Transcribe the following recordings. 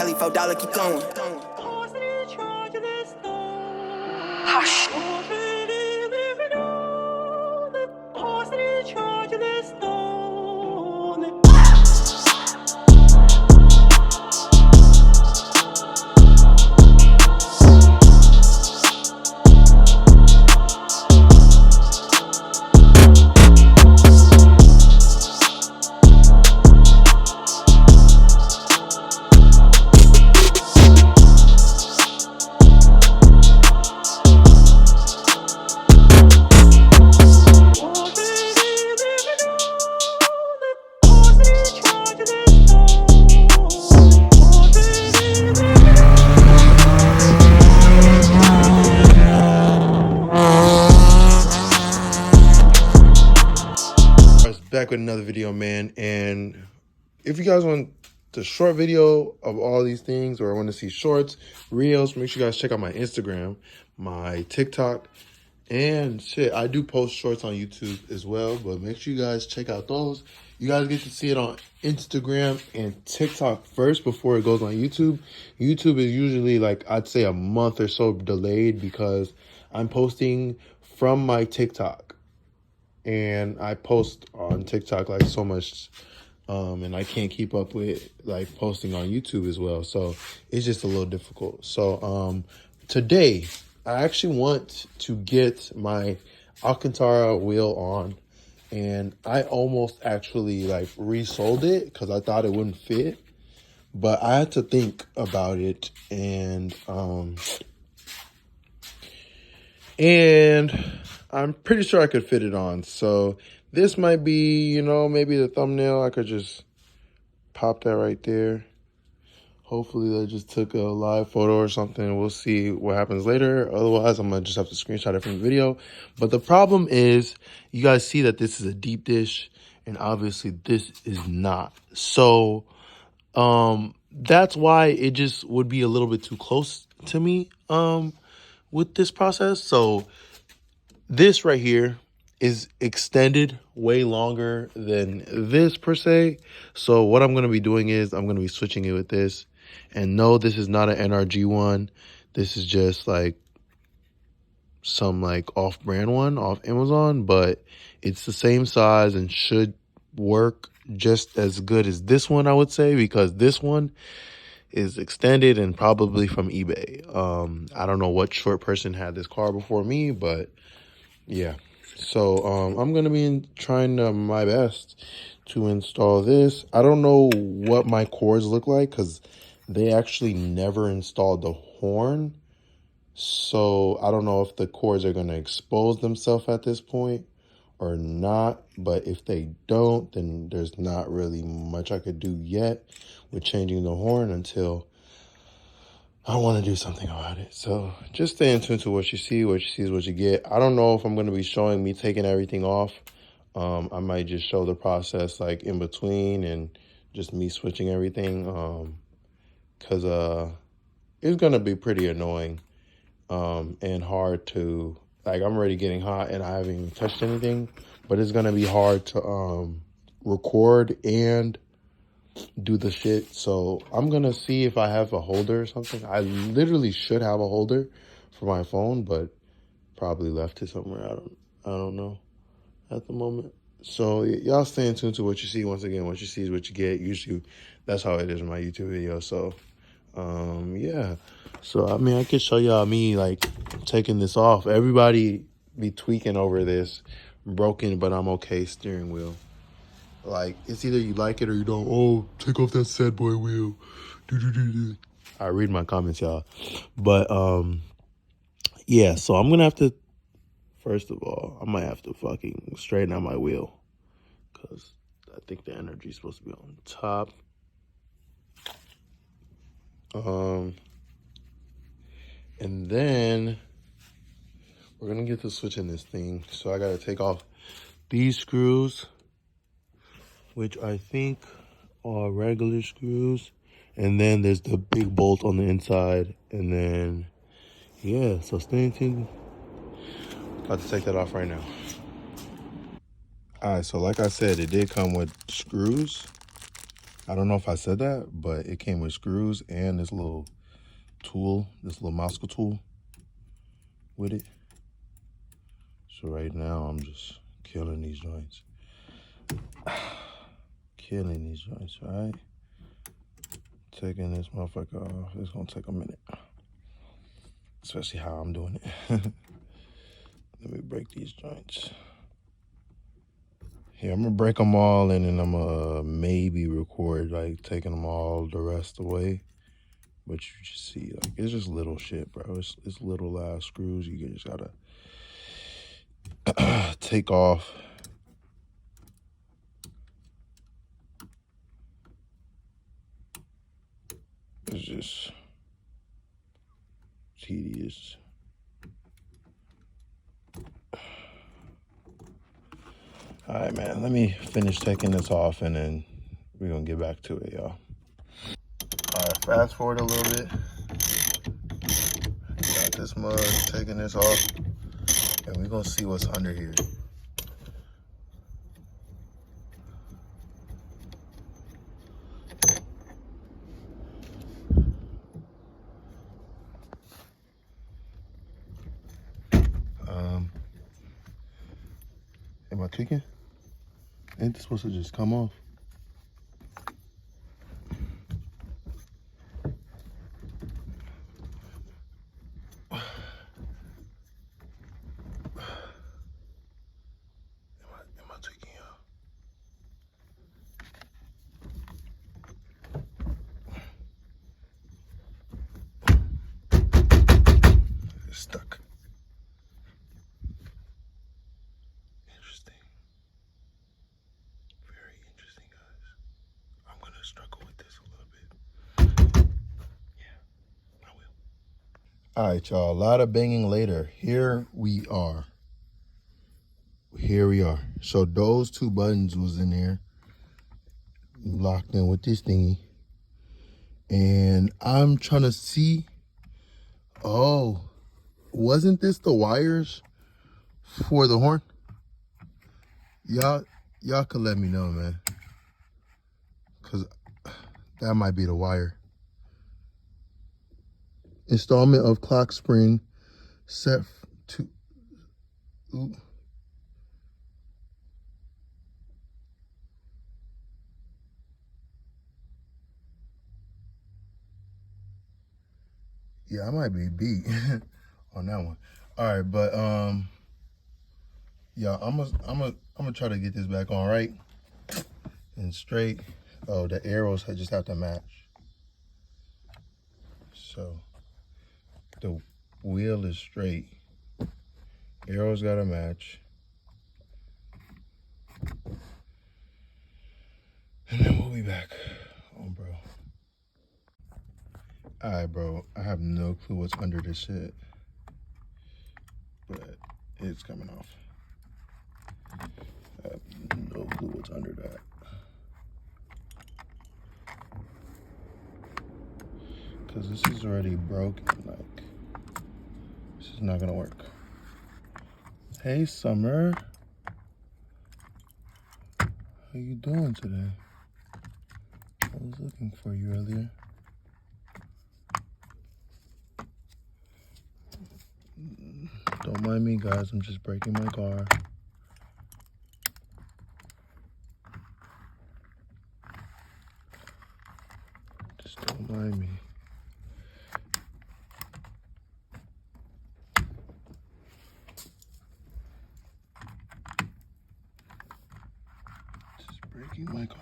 Kelly, $4, keep going. Hush. Back with another video, man. And if you guys want the short video of all these things, or want to see shorts, reels, make sure you guys check out my Instagram, my TikTok, and shit. I do post shorts on YouTube as well, but make sure you guys check out those. You guys get to see it on Instagram and TikTok first before it goes on YouTube. YouTube is usually like, I'd say a month or so delayed because I'm posting from my TikTok. And I post on TikTok like so much, and I can't keep up with like posting on YouTube as well. So it's just a little difficult. So today I actually want to get my Alcantara wheel on, and I almost actually like resold it because I thought it wouldn't fit, but I had to think about it, and I'm pretty sure I could fit it on. So this might be, you know, maybe the thumbnail. I could just pop that right there. Hopefully they just took a live photo or something. We'll see what happens later. Otherwise, I'm going to just have to screenshot it from the video. But the problem is, you guys see that this is a deep dish, and obviously this is not. So that's why it just would be a little bit too close to me with this process. So this right here is extended way longer than this per se. So what I'm going to be doing is I'm going to be switching it with this. And no, this is not an NRG one. This is just like some like off-brand one off Amazon, but it's the same size and should work just as good as this one, I would say, because this one is extended and probably from eBay. I don't know what short person had this car before me, but yeah. So I'm gonna be trying my best to install this. I don't know what my cords look like because they actually never installed the horn. So I don't know if the cords are gonna expose themselves at this point or not. But if they don't, then there's not really much I could do yet with changing the horn until I want to do something about it. So just stay in tune to what you see. What you see is what you get. I don't know if I'm going to be showing me taking everything off. I might just show the process like in between and just me switching everything. Because it's going to be pretty annoying and hard to, like, I'm already getting hot and I haven't even touched anything. But it's going to be hard to record and do the shit. So I'm gonna see if I have a holder or something. I literally should have a holder for my phone, but probably left it somewhere. I don't know at the moment. So y'all stay in tune to what you see. Once again, what you see is what you get. Usually that's how it is in my YouTube video. So yeah. So I mean, I could show y'all me like taking this off. Everybody be tweaking over this broken but I'm okay steering wheel. Like, it's either you like it or you don't. Oh, take off that sad boy wheel. I read my comments, y'all. But, yeah, so I'm going to have to, first of all, I might have to fucking straighten out my wheel. Because I think the NRG is supposed to be on top. And then we're going to get to switching this thing. So I got to take off these screws, which I think are regular screws. And then there's the big bolt on the inside. And then, yeah, so stay tuned. About to take that off right now. All right, so like I said, it did come with screws. I don't know if I said that, but it came with screws and this little tool, this little mouse tool with it. So right now I'm just killing these joints. Killing these joints, right? Taking this motherfucker off. It's gonna take a minute. Especially how I'm doing it. Let me break these joints. Here, I'm gonna break them all and then I'm gonna maybe record like taking them all the rest away. But you just see, like, it's just little shit, bro. It's little ass screws you just gotta take off. It's just tedious. All right, man, let me finish taking this off and then we're gonna get back to it, y'all. All right, fast forward a little bit. Got this mug, taking this off, and we're gonna see what's under here. Am I tweaking? Ain't this supposed to just come off? Am I tweaking, y'all? It's stuck. Interesting. Very interesting, guys. I'm gonna struggle with this a little bit. Yeah, I will. All right, y'all. A lot of banging later. Here we are. Here we are. So those two buttons was in there, locked in with this thingy. And I'm trying to see. Oh, wasn't this the wires for the horn? Y'all could let me know, man. Cause that might be the wire. Installment of clock spring set to. Ooh. Yeah, I might be beat on that one. All right, but yeah, I'm gonna try to get this back on right and straight. Oh, the arrows just have to match. So the wheel is straight. Arrows gotta match. And then we'll be back. Oh, bro. All right, bro. I have no clue what's under this shit, but it's coming off. I have no clue what's under that. Cause this is already broken. Like, this is not gonna work. Hey, Summer. How you doing today? I was looking for you earlier. Don't mind me, guys. I'm just breaking my car. Just don't mind me. Just breaking my car.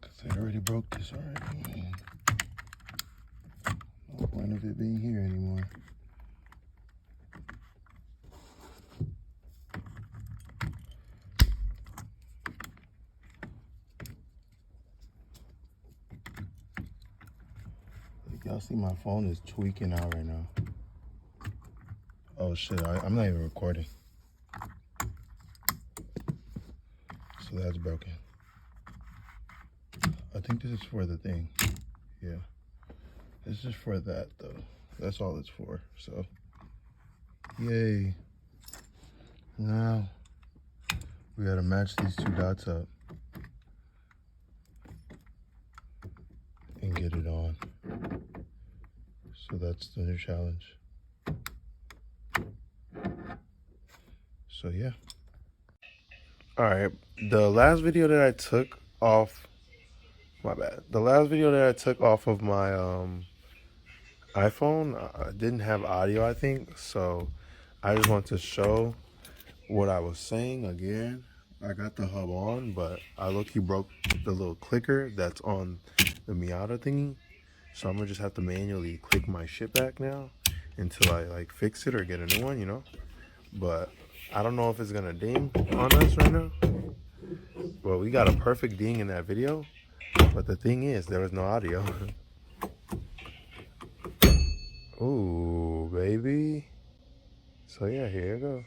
Because I already broke this already. No point of it being here anymore. Like, y'all see my phone is tweaking out right now. Oh shit, I'm not even recording. So that's broken. I think this is for the thing. Yeah. It's just for that though. That's all it's for. So, yay. Now, we gotta match these two dots up and get it on. So that's the new challenge. So yeah. All right, the last video that I took off, my bad. The last video that I took off of my iPhone didn't have audio, I think. So I just want to show what I was saying again. I got the hub on, but I low-key broke the little clicker that's on the Miata thingy. So I'm gonna just have to manually click my shit back now until I like fix it or get a new one, you know? But I don't know if it's gonna ding on us right now. Well, we got a perfect ding in that video, but the thing is, there was no audio. Ooh, baby. So yeah, here you go.